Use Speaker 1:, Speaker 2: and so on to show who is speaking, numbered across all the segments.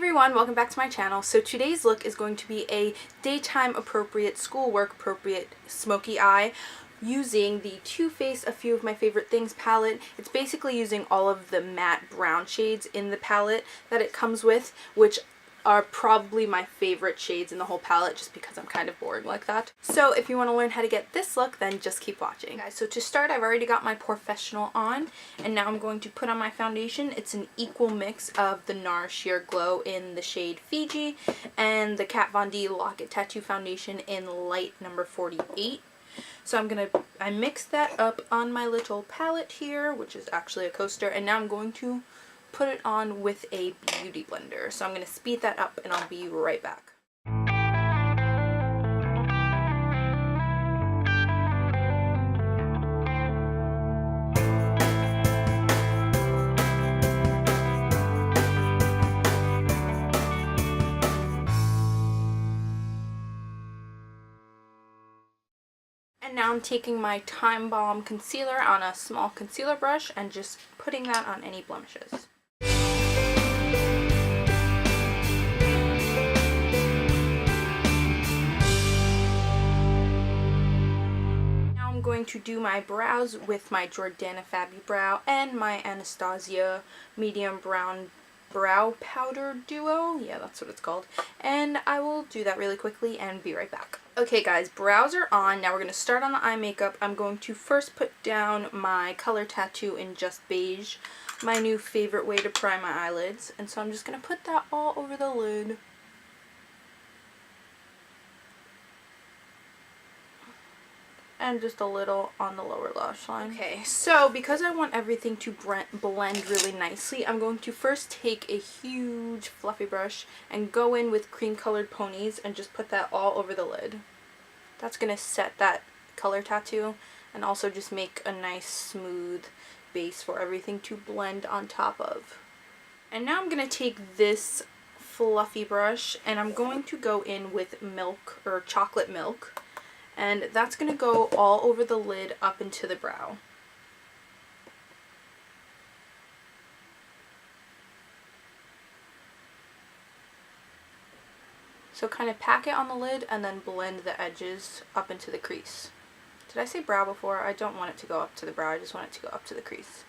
Speaker 1: everyone, welcome back to my channel. So today's look is going to be a daytime appropriate, schoolwork appropriate smoky eye using the Too Faced A Few of My Favorite Things palette. It's basically using all of the matte brown shades in the palette that it comes with, which are probably my favorite shades in the whole palette just because I'm kind of boring like that. So if you want to learn how to get this look, then just keep watching. Guys, so to start, I've already got my Professional on, and now I'm going to put on my foundation. It's an equal mix of the NARS Sheer Glow in the shade Fiji and the Kat Von D Lock It Tattoo Foundation in light number 48. So I mixed that up on my little palette here, which is actually a coaster, and now I'm going to put it on with a beauty blender. So I'm going to speed that up and I'll be right back. And now I'm taking my Time Balm concealer on a small concealer brush and just putting that on any blemishes. I'm going to do my brows with my Jordana Fabi Brow and my Anastasia Medium Brown Brow Powder Duo. Yeah, that's what it's called. And I will do that really quickly and be right back. Okay guys, brows are on. Now we're going to start on the eye makeup. I'm going to first put down my color tattoo in Just Beige, my new favorite way to prime my eyelids. And so I'm just going to put that all over the lid. And just a little on the lower lash line. Okay, so because I want everything to blend really nicely, I'm going to first take a huge fluffy brush and go in with cream colored ponies and just put that all over the lid. That's going to set that color tattoo and also just make a nice smooth base for everything to blend on top of. And now I'm going to take this fluffy brush and I'm going to go in with milk or chocolate milk. And that's going to go all over the lid up into the brow. So kind of pack it on the lid and then blend the edges up into the crease. Did I say brow before? I don't want it to go up to the brow, I just want it to go up to the crease.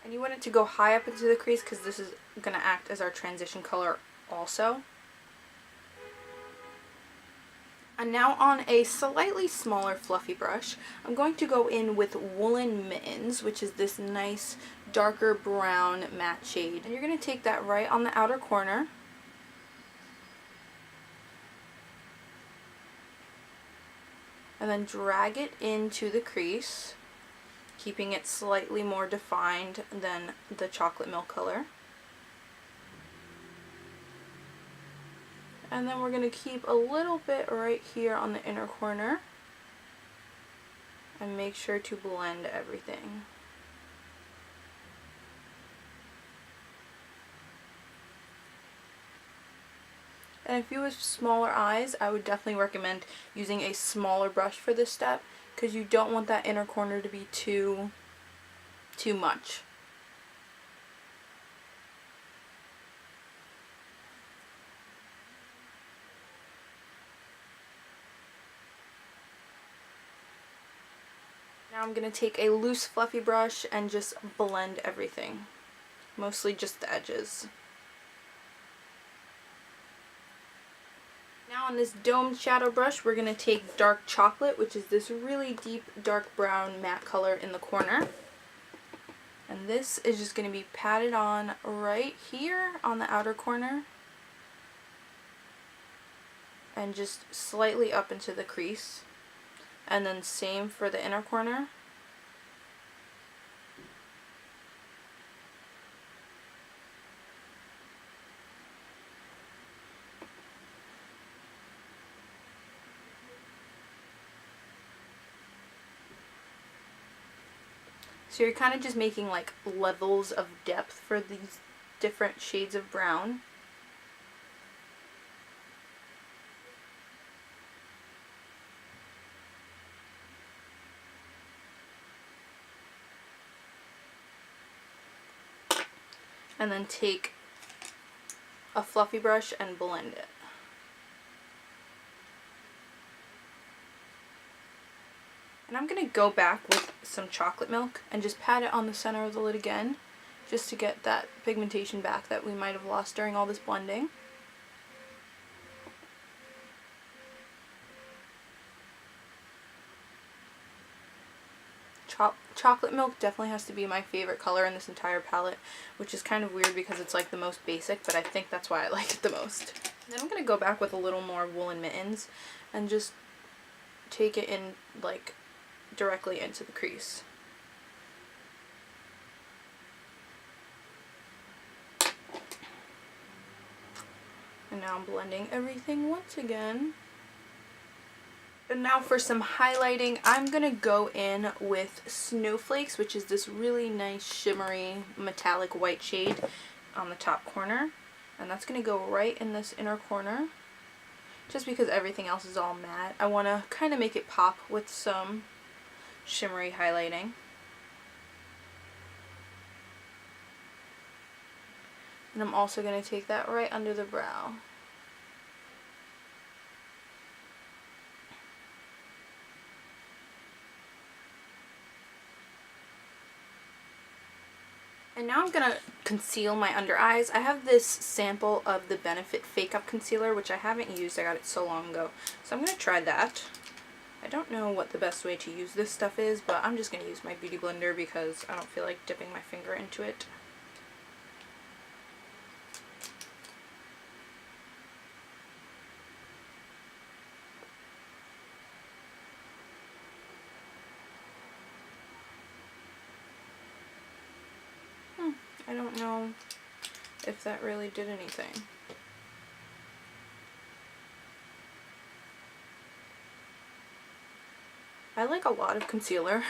Speaker 1: And you want it to go high up into the crease because this is going to act as our transition color also. And now on a slightly smaller fluffy brush, I'm going to go in with Woolen Mittens, which is this nice darker brown matte shade. And you're going to take that right on the outer corner. And then drag it into the crease, keeping it slightly more defined than the chocolate milk color. And then we're going to keep a little bit right here on the inner corner and make sure to blend everything. And if you have smaller eyes, I would definitely recommend using a smaller brush for this step because you don't want that inner corner to be too much. Now I'm going to take a loose fluffy brush and just blend everything, mostly just the edges. Now on this domed shadow brush, we're going to take Dark Chocolate, which is this really deep dark brown matte color in the corner. And this is just going to be patted on right here on the outer corner and just slightly up into the crease. And then same for the inner corner. So you're kind of just making like levels of depth for these different shades of brown. and then take a fluffy brush and blend it. And I'm going to go back with some chocolate milk and just pat it on the center of the lid again, just to get that pigmentation back that we might have lost during all this blending. Chocolate milk definitely has to be my favorite color in this entire palette, which is kind of weird because it's like the most basic, but I think that's why I like it the most. Then I'm going to go back with a little more woolen mittens and just take it in like directly into the crease. And now I'm blending everything once again. And now for some highlighting, I'm going to go in with Snowflakes, which is this really nice shimmery metallic white shade on the top corner. And that's going to go right in this inner corner, just because everything else is all matte. I want to kind of make it pop with some shimmery highlighting. And I'm also going to take that right under the brow. And now I'm going to conceal my under eyes. I have this sample of the Benefit Fake Up Concealer, which I haven't used. I got it so long ago. So I'm going to try that. I don't know what the best way to use this stuff is, but I'm just going to use my beauty blender because I don't feel like dipping my finger into it. I don't know if that really did anything. I like a lot of concealer,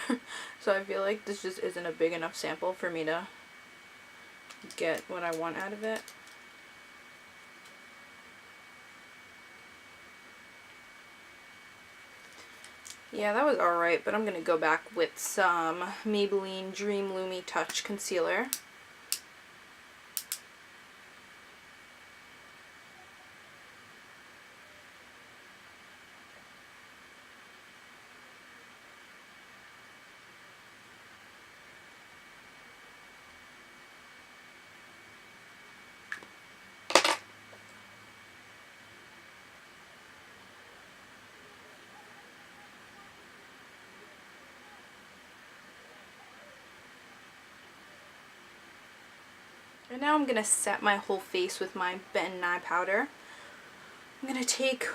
Speaker 1: so I feel like this just isn't a big enough sample for me to get what I want out of it. Yeah, that was alright, but I'm going to go back with some Maybelline Dream Lumi Touch Concealer. And now I'm going to set my whole face with my Ben Nye powder. I'm going to take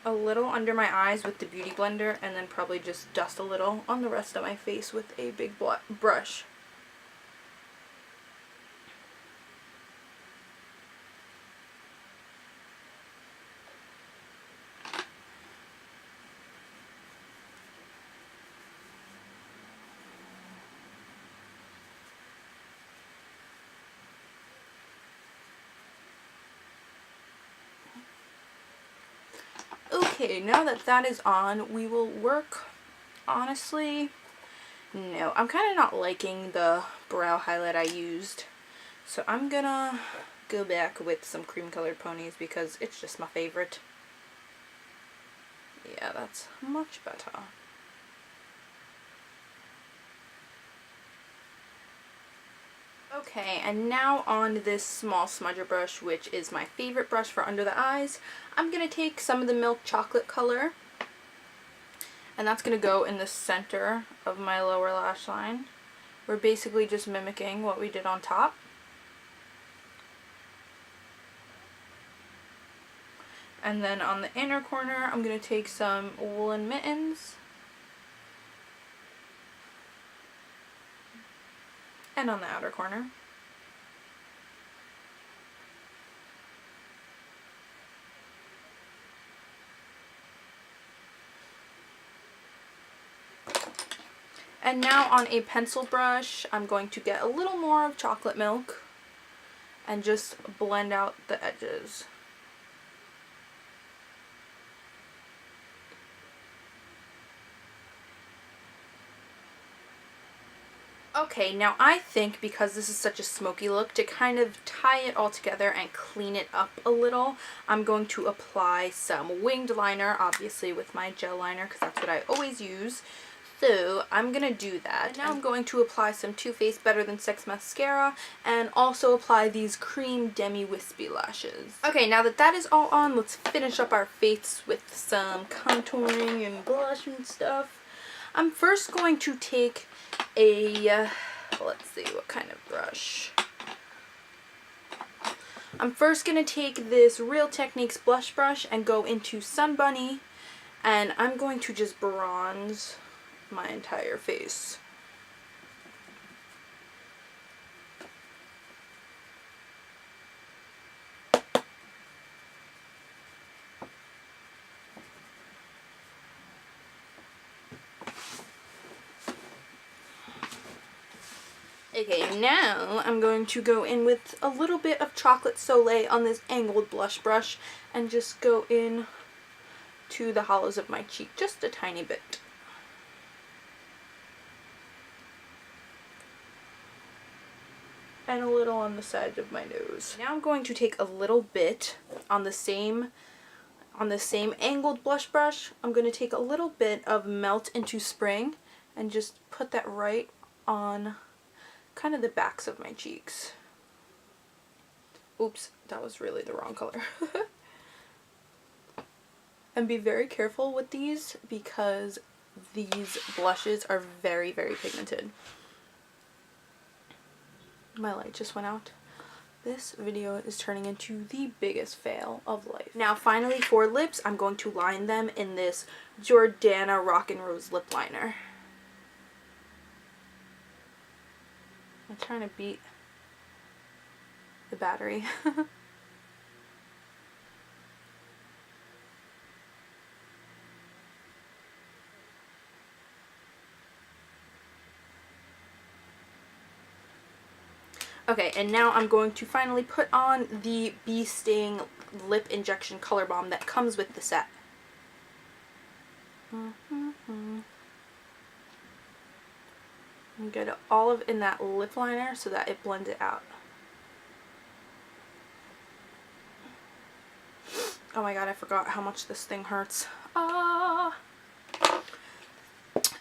Speaker 1: a little under my eyes with the Beauty Blender and then probably just dust a little on the rest of my face with a big brush. Okay, now that that is on, we will work. Honestly, no, I'm kind of not liking the brow highlight I used, so I'm gonna go back with some cream colored ponies because it's just my favorite. Yeah, that's much better. Okay, and now on this small smudger brush, which is my favorite brush for under the eyes, I'm going to take some of the milk chocolate color, and that's going to go in the center of my lower lash line. We're basically just mimicking what we did on top. And then on the inner corner, I'm going to take some woolen mittens. And on the outer corner. And now on a pencil brush, I'm going to get a little more of chocolate milk and just blend out the edges. Okay, now I think because this is such a smoky look, to kind of tie it all together and clean it up a little, I'm going to apply some winged liner, obviously with my gel liner because that's what I always use. So I'm going to do that. And now I'm going to apply some Too Faced Better Than Sex mascara and also apply these cream demi wispy lashes. Okay, now that that is all on, let's finish up our face with some contouring and blush and stuff. I'm first going to take a, let's see what kind of brush. I'm first going to take this Real Techniques blush brush and go into Sun Bunny, and I'm going to just bronze my entire face. Okay, now I'm going to go in with a little bit of Chocolate Soleil on this angled blush brush and just go in to the hollows of my cheek, just a tiny bit. And a little on the side of my nose. Now I'm going to take a little bit on the same angled blush brush. I'm going to take a little bit of Melt into Spring and just put that right on kind of the backs of my cheeks. Oops, that was really the wrong color. And be very careful with these because these blushes are very, very pigmented. My light just went out. This video is turning into the biggest fail of life. Now finally for lips, I'm going to line them in this Jordana Rockin' Rose lip liner. I'm trying to beat the battery. Okay, and now I'm going to finally put on the Bee Sting Lip Injection Color Balm that comes with the set. And get it all in that lip liner so that it blends it out. Oh my god, I forgot how much this thing hurts. Ah.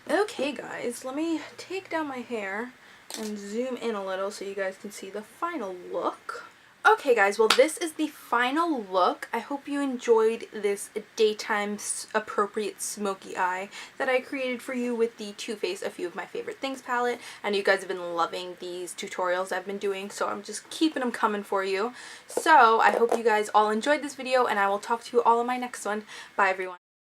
Speaker 1: Okay guys, let me take down my hair and zoom in a little so you guys can see the final look. Okay guys, well this is the final look. I hope you enjoyed this daytime appropriate smoky eye that I created for you with the Too Faced A Few of My Favorite Things palette. And you guys have been loving these tutorials I've been doing, so I'm just keeping them coming for you. So I hope you guys all enjoyed this video, and I will talk to you all in my next one. Bye everyone.